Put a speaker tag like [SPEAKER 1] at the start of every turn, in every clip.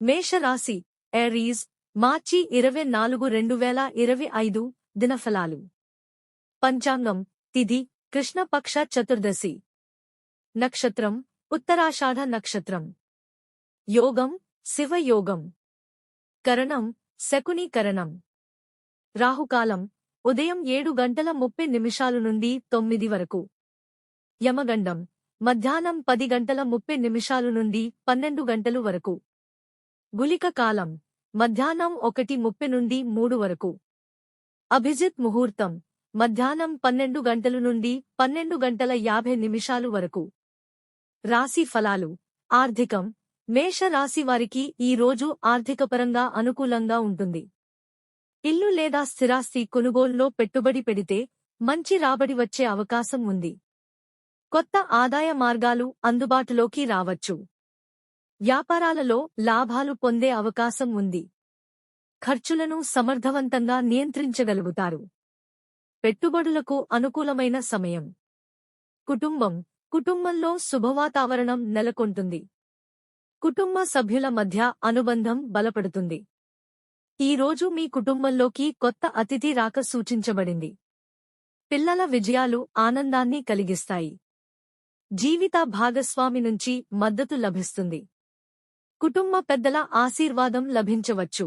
[SPEAKER 1] మేషరాశి ఏరీస్ మార్చి 24 2025 దినఫలాలు పంచాంగం తిథి కృష్ణపక్ష చతుర్దశి నక్షత్రం ఉత్తరాషాఢ నక్షత్రం యోగం శివయోగం కరణం శకునీకరణం రాహుకాలం ఉదయం 7:30 నుండి 9 వరకు యమగండం మధ్యాహ్నం 10:30 నుండి 12 వరకు గుళిక కాలం మధ్యాహ్నం 1:30 నుండి 3 వరకు అభిజిత్ ముహూర్తం మధ్యాహ్నం 12 నుండి 12:50 వరకు రాశి ఫలాలు ఆర్థికం మేష రాశి వారికి ఈ రోజు ఆర్థికపరంగా అనుకూలంగా ఉంటుంది. ఇల్లు లేదా స్థిరాస్తి కొనుగోలులో పెట్టుబడి పెడితే మంచి రాబడి వచ్చే అవకాశం ఉంది. కొత్త ఆదాయ మార్గాలు అందుబాటులోకి రావచ్చు. వ్యాపారాలలో లాభాలు పొందే అవకాశం ఉంది. ఖర్చులను సమర్థవంతంగా నియంత్రించగలుగుతారు. పెట్టుబడులకు అనుకూలమైన సమయం. కుటుంబంలో శుభవాతావరణం నెలకొంటుంది. కుటుంబ సభ్యుల మధ్య అనుబంధం బలపడుతుంది. ఈ రోజు మీ కుటుంబంలోకి కొత్త అతిథి రాక సూచించబడింది. పిల్లల విజయాలు ఆనందాన్ని కలిగిస్తాయి. జీవిత భాగస్వామి నుంచి మద్దతు లభిస్తుంది. కుటుంబ పెద్దల ఆశీర్వాదం లభించవచ్చు.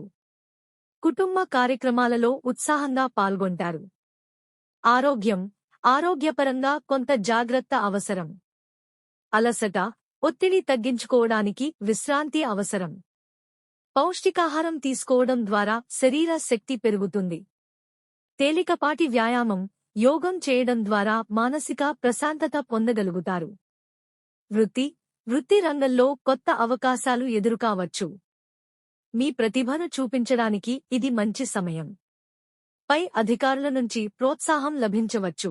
[SPEAKER 1] కుటుంబ కార్యక్రమాలలో ఉత్సాహంగా పాల్గొంటారు. ఆరోగ్యపరంగా కొంత జాగ్రత్త అవసరం. అలసట, ఒత్తిడి తగ్గించుకోవడానికి విశ్రాంతి అవసరం. పౌష్టికాహారం తీసుకోవడం ద్వారా శరీర శక్తి పెరుగుతుంది. తేలికపాటి వ్యాయామం, యోగం చేయడం ద్వారా మానసిక ప్రశాంతత పొందగలుగుతారు. వృత్తి రంగంలో కొత్త అవకాశాలు ఎదురుకావచ్చు. మీ ప్రతిభను చూపించడానికి ఇది మంచి సమయం. పై అధికారుల నుంచి ప్రోత్సాహం లభించవచ్చు.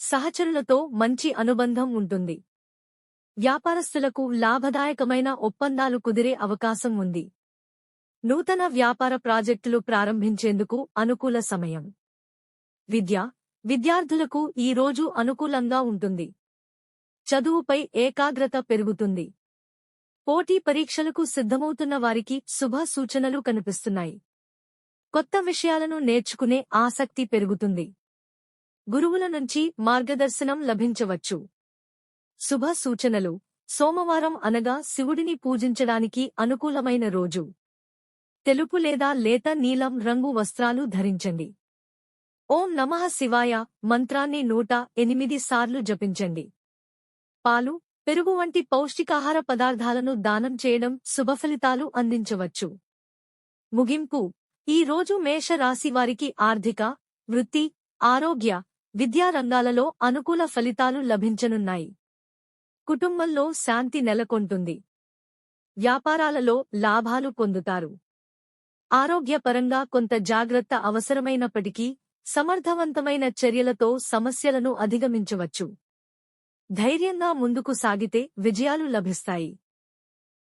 [SPEAKER 1] సహచరులతో మంచి అనుబంధం ఉంటుంది. వ్యాపారస్తులకు లాభదాయకమైన ఒప్పందాలు కుదిరే అవకాశం ఉంది. నూతన వ్యాపార ప్రాజెక్టులు ప్రారంభించేందుకు అనుకూల సమయం. విద్యార్థులకు ఈ రోజు అనుకూలంగా ఉంటుంది. చదువుపై ఏకాగ్రత పెరుగుతుంది. పోటీ పరీక్షలకు సిద్ధమవుతున్న వారికి శుభ సూచనలు కనిపిస్తున్నాయి. కొత్త విషయాలను నేర్చుకునే ఆసక్తి పెరుగుతుంది. గురువుల నుంచి మార్గదర్శనం లభించవచ్చు. శుభ సూచనలు సోమవారం అనగా శివుడిని పూజించడానికి అనుకూలమైన రోజు. తెలుపు లేదా లేత నీలం రంగు వస్త్రాలు ధరించండి. ఓం నమః శివాయ మంత్రాన్ని 108 సార్లు జపించండి. పాలు, పెరుగు వంటి పౌష్టికాహార పదార్థాలను దానం చేయడం శుభఫలితాలు అందించవచ్చు. ముగింపు ఈ రోజు మేష రాశి వారికి ఆర్థిక, వృత్తి, ఆరోగ్య, విద్యా రంగాలలో అనుకూల ఫలితాలు లభించనున్నాయి. కుటుంబంలో శాంతి నెలకొంటుంది. వ్యాపారాలలో లాభాలు పొందుతారు. ఆరోగ్యపరంగా కొంత జాగ్రత్త అవసరమైనప్పటికీ సమర్థవంతమైన చర్యలతో సమస్యలను అధిగమించవచ్చు. ధైర్యంగా ముందుకు సాగితే విజయాలు లభిస్తాయి.